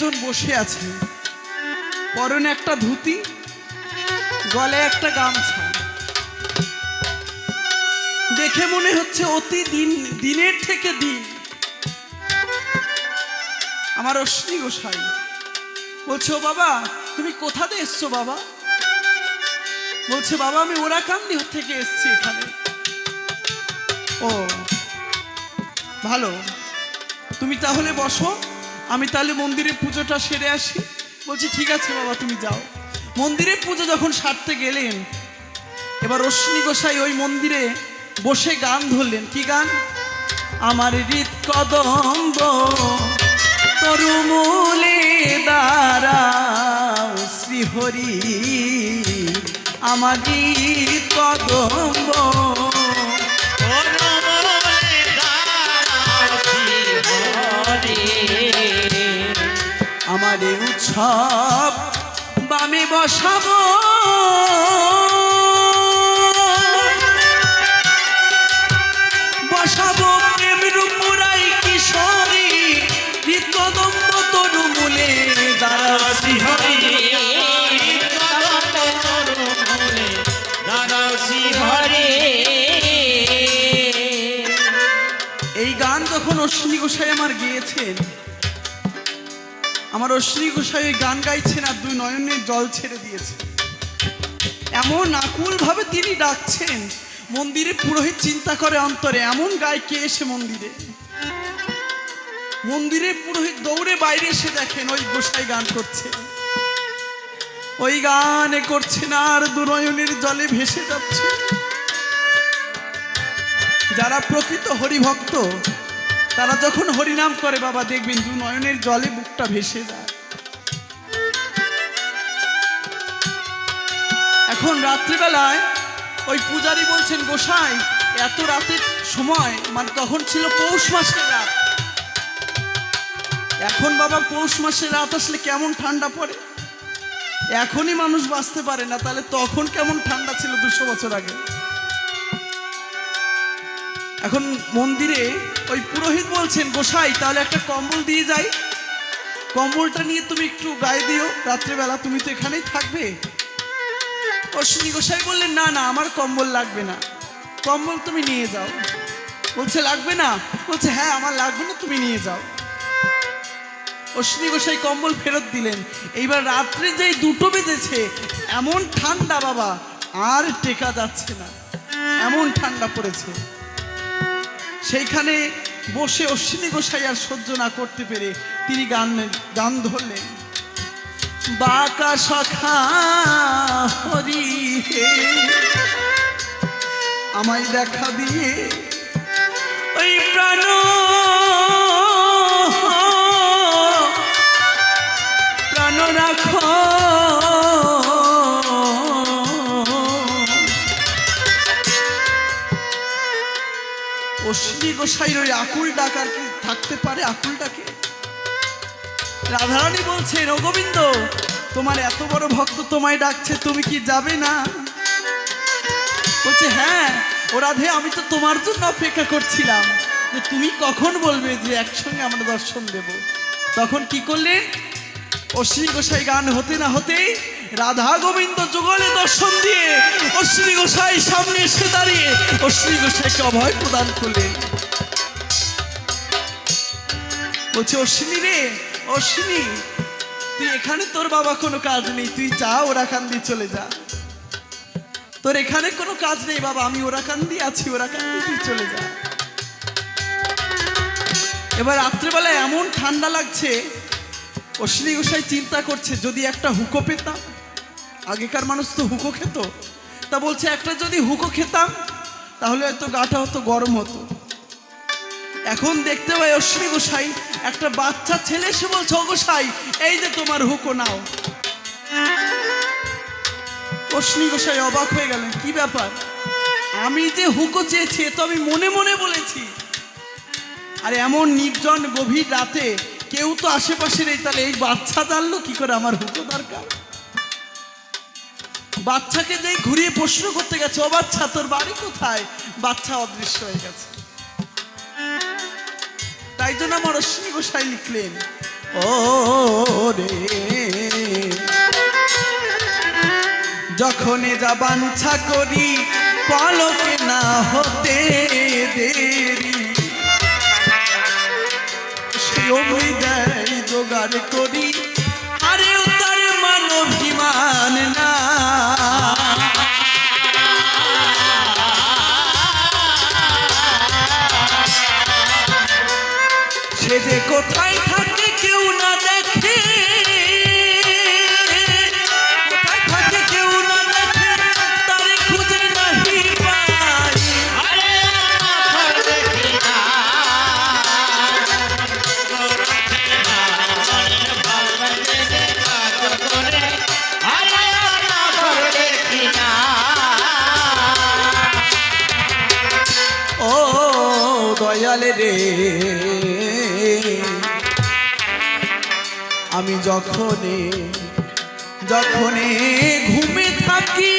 একজন বসে আছে, পরনে একটা ধুতি, গলে একটা গামছা। দেখে মনে হচ্ছে অতি দিনের থেকে দিন। আমার অশ্বিনী গোসাই বলছে, ও বাবা তুমি কোথা দিয়ে এসছো বাবা? বলছে, বাবা আমি ওরাকান্দি থেকে এসছি এখানে। ও ভালো, তুমি তাহলে বসো, আমি তাহলে মন্দিরে পুজোটা সেরে আসি। বলছি ঠিক আছে বাবা তুমি যাও। মন্দিরে পুজো যখন সারতে গেলেন, এবার অশ্বিনী গোসাই ওই মন্দিরে বসে গান ধরলেন। কি গান? আমার হৃৎকদম্ব তরুমূলে দাঁড়াও শ্রীহরি, আমার হৃৎকদম্ব আমারে উৎসব বামে বসাবো, বসাবো প্রেম রূপুরাই কিশোরী, হৃৎকদম্ব তরুমূলে দাঁড়াও শ্রীহরি। এই গান যখন অশ্বিনী গোসাই আমার গেয়েছেন, আমার অশ্বিনী গোসাই ওই গান গাইছেন আর দুই নয়নের জল ছেড়ে দিয়েছে। এমন আকুল ভাবে তিনি ডাকছেন, মন্দিরে পুরোহিত চিন্তা করে অন্তরে, এমন গায় কে এসে মন্দিরে? মন্দিরে পুরোহিত দৌড়ে বাইরে এসে দেখেন ওই গোসাই গান করছে। ওই গানে করছে না আর দু নয়নের জলে ভেসে যাচ্ছে। যারা প্রকৃত হরিভক্ত তারা যখন হরিনাম করে বাবা দেখবেন দু নয়নের জলে বুকটা ভেসে যায়। এখন রাত্রিবেলায় ওই পূজারী বলছেন, গোসাই এত রাতের সময়, মানে তখন ছিল পৌষ মাসের রাত। এখন বাবা পৌষ মাসের রাত আসলে কেমন ঠান্ডা পড়ে, এখনই মানুষ বাঁচতে পারে না, তাহলে তখন কেমন ঠান্ডা ছিল 200 বছর আগে। এখন মন্দিরে ওই পুরোহিত বলছেন, গোসাই তাহলে একটা কম্বল দিয়ে যাই, কম্বলটা নিয়ে তুমি একটু গায়ে দিও, রাত্রেবেলা তুমি তো এখানেই থাকবে। অশ্বিনী গোসাই বললেন, না না আমার কম্বল লাগবে না, কম্বল তুমি নিয়ে যাও। বলছে লাগবে না? বলছে হ্যাঁ আমার লাগবে না, তুমি নিয়ে যাও। অশ্বিনী গোসাই কম্বল ফেরত দিলেন। এইবার রাত্রে যেই 2টো বেজেছে, এমন ঠান্ডা বাবা আর টেকা যাচ্ছে না, এমন ঠান্ডা পড়েছে। সেইখানে বসে অশ্বিনী গোসাই আর সহ্য না করতে পেরে তিনি গান ধরলেন। বাঁকা সখা হরি হে, আমায় দেখা দিয়ে ওই প্রাণ প্রাণ রাখো, অশ্বিনী গোসাইয়ের ওই আকুল ডাক আর কি থাকতে পারে? আকুল ডাকে রাধারানী বলছেন, ও গোবিন্দ তোমার এত বড় ভক্ত তোমায় ডাকছে, তুমি কি যাবে না? বলছে হ্যাঁ ও রাধে, আমি তো তোমার জন্য অপেক্ষা করছিলাম যে তুমি কখন বলবে যে একসঙ্গে আমরা দর্শন দেব। তখন কি করলেন? অশ্বিনী গোসাই গান হতে না হতেই রাধা গোবিন্দ যুগলে দর্শন দিয়ে অশ্বিনী গোসাই সামনে এসে দাঁড়িয়ে অশ্বিনী গোসাইকে অভয় প্রদান করলেন। বলছে, অশ্বিনী রে, অশ্বিনী তুই এখানে, তোর বাবা কোনো কাজ নেই, তুই যা ওরাকান্দি চলে যা, তোর এখানে কোনো কাজ নেই বাবা, আমি ওরাকান্দি আছি, ওরাকান্দি তুই চলে যা। এবার রাত্রেবেলায় এমন ঠান্ডা লাগছে, অশ্বিনী গোসাই চিন্তা করছে যদি একটা হুকো পেতাম, আগেকার মানুষ তো হুকো খেত, তা বলছে একটা যদি হুকো খেতাম তাহলে হয়তো গাটা হতো গরম হতো। এখন দেখতে পাই অশ্বিনী গোসাই একটা বাচ্চা ছেলে এসে বলছে, ও গোসাই এই যে তোমার হুকো নাও। অশ্বিনী গোসাই অবাক হয়ে গেলেন, কি ব্যাপার? আমি যে হুকো চেয়েছি তো আমি মনে মনে বলেছি, আর এমন নির্জন গভীর রাতে কেউ তো আশেপাশে নেই, তাহলে এই বাচ্চা জানলো কি করে আমার হুকো দরকার? বাচ্চাকে যেই ঘুরিয়ে প্রশ্ন করতে গেছে, ও বাচ্চা তোর বাড়ি কোথায়? বাচ্চা অদৃশ্য হয়ে গেছে। তাই জন্য আমার অশ্বিনী গোসাই লিখলেন, ও করে, যখনই যা বাঞ্ছা করি পলকে না হতে দেরি, সে অমনি দেয় জোগাড় করি, আরে তার মানবিমান না। সে যে কোথায় থাকে কেউ না দেখে, কোথায় থাকে কেউ না দেখে, তারে খুঁজে নাহি পাই। ও দয়াল রে, আমি যখনে ঘুমে থাকি